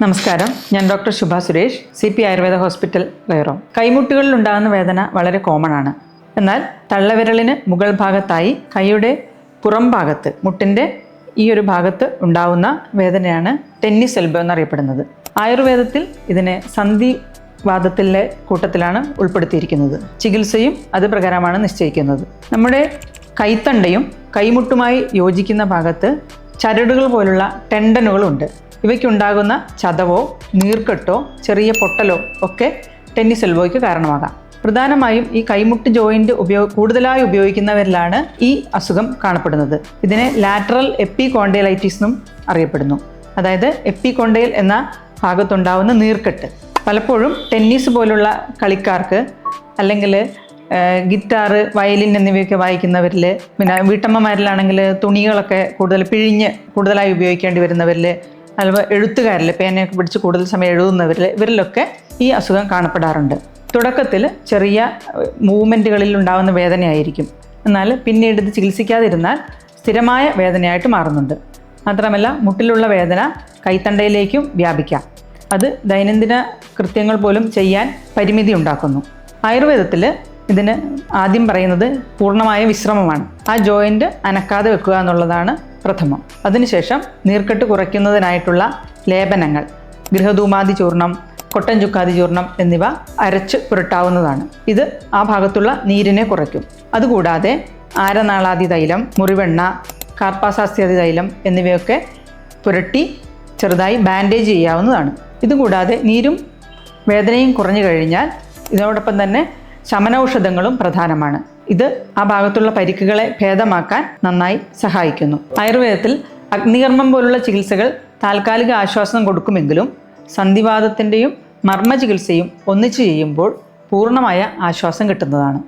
നമസ്കാരം, ഞാൻ ഡോക്ടർ ശുഭ Suresh, CP Ayurveda hospital, റേറോ. കൈമുട്ടുകളിൽ ഉണ്ടാകുന്ന വേദന വളരെ കോമൺ ആണ്. എന്നാൽ തള്ളവിരലിന് മുകൾ ഭാഗത്തായി കൈയുടെ പുറം ഭാഗത്ത്, മുട്ടിൻ്റെ ഈ ഒരു ഭാഗത്ത് ഉണ്ടാവുന്ന വേദനയാണ് ടെന്നീസ് എൽബോ എന്നറിയപ്പെടുന്നത്. ആയുർവേദത്തിൽ ഇതിനെ സന്ധിവാതത്തിലെ കൂട്ടത്തിലാണ് ഉൾപ്പെടുത്തിയിരിക്കുന്നത്. ചികിത്സയും അത് പ്രകാരമാണ് നിശ്ചയിക്കുന്നത്. നമ്മുടെ കൈത്തണ്ടയും കൈമുട്ടുമായി യോജിക്കുന്ന ഭാഗത്ത് ചരടുകൾ പോലുള്ള ടെൻഡനുകളുണ്ട്. ഇവയ്ക്കുണ്ടാകുന്ന ചതവോ നീർക്കെട്ടോ ചെറിയ പൊട്ടലോ ഒക്കെ ടെന്നീസ് എൽബോയ്ക്ക് കാരണമാകാം. പ്രധാനമായും ഈ കൈമുട്ട് ജോയിൻറ്റ് കൂടുതലായി ഉപയോഗിക്കുന്നവരിലാണ് ഈ അസുഖം കാണപ്പെടുന്നത്. ഇതിനെ ലാറ്ററൽ എപ്പികോണ്ടൈലൈറ്റിസ് എന്നും അറിയപ്പെടുന്നു. അതായത് എപ്പികോണ്ടൈൽ എന്ന ഭാഗത്തുണ്ടാവുന്ന നീർക്കെട്ട്. പലപ്പോഴും ടെന്നീസ് പോലുള്ള കളിക്കാർക്ക്, അല്ലെങ്കിൽ ഗിറ്റാറ്, വയലിൻ എന്നിവയൊക്കെ വായിക്കുന്നവരിൽ, പിന്നെ വീട്ടമ്മമാരിലാണെങ്കിൽ തുണികളൊക്കെ കൂടുതലായി ഉപയോഗിക്കേണ്ടി വരുന്നവരിൽ, അതുപോലെ എഴുത്തുകാരിൽ പേനയൊക്കെ പിടിച്ച് കൂടുതൽ സമയം എഴുതുന്നവരിൽ, ഇവരിലൊക്കെ ഈ അസുഖം കാണപ്പെടാറുണ്ട്. തുടക്കത്തിൽ ചെറിയ മൂവ്മെൻറ്റുകളിൽ ഉണ്ടാകുന്ന വേദനയായിരിക്കും. എന്നാൽ പിന്നീട് ഇത് ചികിത്സിക്കാതിരുന്നാൽ സ്ഥിരമായ വേദനയായിട്ട് മാറുന്നുണ്ട്. മാത്രമല്ല, മുട്ടിലുള്ള വേദന കൈത്തണ്ടയിലേക്കും വ്യാപിക്കാം. അത് ദൈനംദിന കൃത്യങ്ങൾ പോലും ചെയ്യാൻ പരിമിതി ഉണ്ടാക്കുന്നു. ആയുർവേദത്തിൽ ഇതിന് ആദ്യം പറയുന്നത് പൂർണ്ണമായ വിശ്രമമാണ്. ആ ജോയിൻ്റ് അനക്കാതെ വെക്കുക എന്നുള്ളതാണ് പ്രഥമം. അതിനുശേഷം നീർക്കെട്ട് കുറയ്ക്കുന്നതിനായിട്ടുള്ള ലേപനങ്ങൾ, ഗൃഹധൂമാതി ചൂർണം, കൊട്ടൻ ചുക്കാതി ചൂർണം എന്നിവ അരച്ച് പുരട്ടാവുന്നതാണ്. ഇത് ആ ഭാഗത്തുള്ള നീരിനെ കുറയ്ക്കും. അതുകൂടാതെ ആരനാളാദി തൈലം, മുറിവെണ്ണ, കാർപ്പാസാസ്യാദി തൈലം എന്നിവയൊക്കെ പുരട്ടി ചെറുതായി ബാൻഡേജ് ചെയ്യാവുന്നതാണ്. ഇതുകൂടാതെ നീരും വേദനയും കുറഞ്ഞു കഴിഞ്ഞാൽ ഇതിനോടൊപ്പം തന്നെ ശമനൌഷധങ്ങളും പ്രധാനമാണ്. ഇത് ആ ഭാഗത്തുള്ള പരിക്കുകളെ ഭേദമാക്കാൻ നന്നായി സഹായിക്കുന്നു. ആയുർവേദത്തിൽ അഗ്നികർമ്മം പോലുള്ള ചികിത്സകൾ താൽക്കാലിക ആശ്വാസം കൊടുക്കുമെങ്കിലും സന്ധിവാതത്തിൻ്റെയും മർമ്മ ചികിത്സയും ഒന്നിച്ചു ചെയ്യുമ്പോൾ പൂർണ്ണമായ ആശ്വാസം കിട്ടുന്നതാണ്.